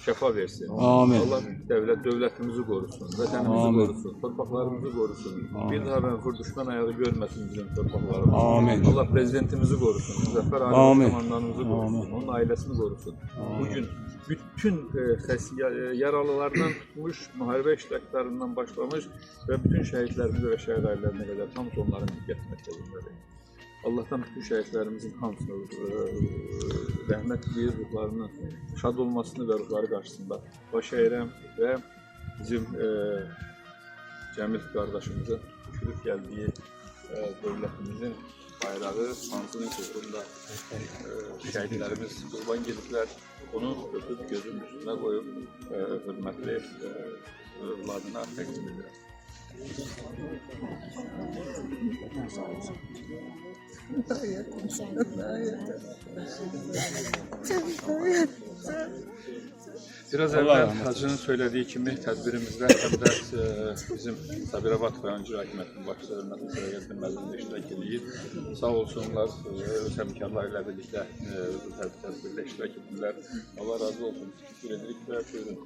şəfa versin. Amin. Allah dövlətimizi qorusun, vətənimizi qorusun, torpaqlarımızı qorusun. Bir daha mənfur düşmən ayağı görməsin bizim torpaqlarımızı. Amin. Allah prezidentimizi qorusun, Müzəffər Ali komandanımızı qorusun, onun ailəsini qorusun. Bugün bütün yaralılardan tutmuş, müharibə iştiraklarından başlamış və bütün şəhidlərimizi və şəhid ailələrinə qədər hamısı onların diqqət mərkəzindədir. Allah'tan bütün şəhidlərimizin hamısına rəhmət diləyir, ruhlarının şad olmasını və ruhları qarşısında baş əyirəm və bizim Cəmil qardaşımızın düşürüb gəldiyi dövlətimizin bayrağı hansının uğrunda şəhidlərimiz qurban gediblər. Onu öpüb gözün üstünə qoyub hörmətli övladına təqdim edirəm. Biraz evvel Hacı'nın söylediği kimi tədbirimizdə həm də bizim Sabirabad rayon icra hakimiyyətinin başçısı hörmətli Sərayət Məzun'da iştirak edir. Sağ olsunlar, öz həmkarları ilə birlikdə bu tədbirdə iştirak edirlər. Allah razı olsun. Təşəkkür edirik və buyurun.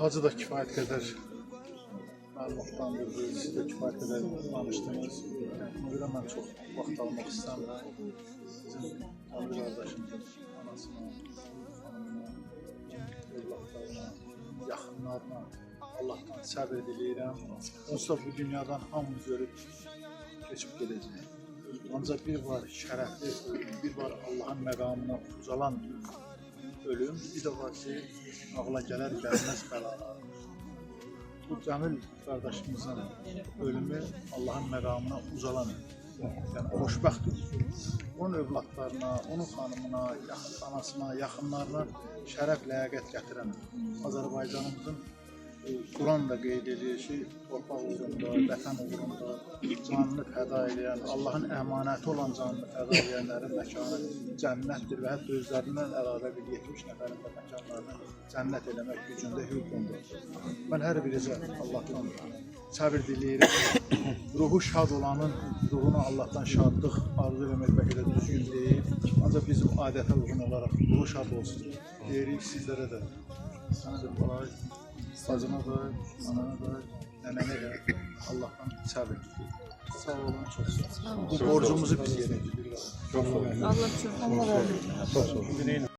Hacı da kifayət qədər məlumatlandırdı, siz də kifayət qədər danışdınız. Ona görə mən çox vaxt almaq istəmirəm. Bizim Cəmil qardaşımızın anasına, xanımına, övladlarına, yaxınlarına Allah'tan səbir diləyirəm. Onsuz da bu dünyadan hamı görüb keçib gedəcək. Ancaq bir var şərəfli ölüm, bir var Allah'ın məqamına ucalan ölüm, bir də var ki, ağla gələr gəlməz bəlalar. Bu Cəmil qardaşımızın ölümü Allah'ın məqamına ucalan, yəni xoşbəxt ölüm. Onun övladlarına, onun xanımına, anasına, yaxınlarına şərəf, ləyaqət gətirən Azərbaycanımızın Quran da qeyd edir ki, torpaq uğrunda, vətən uğrunda canını fəda edən, Allah'ın əmanəti olan canını fəda edənlərin məkanı cənnətdir və hətta özlərindən əlavə bir 70 nəfərin də məkanlarını cənnət eləmək gücündə hüququndur. Mən hər birinizə Allah'tan səbir diləyirəm. Ruhu şad olanın ruhuna Allah'tan şadlıq arzu eləmək bəlkə də düzgün deyil. Ancaq bizim adətə uyğun olaraq ruhu şad olsun. Deyirik sizlərə də, sənə də kolay. Sacına da, anana da, nənənə də Allah'tan səbir diləyir. Sağ olun, çox sağ olun. Bu borcumuzu biz yerə getiririk. Çok sağ olun. Allah çok. Allah razı olsun. Çok sağ olun.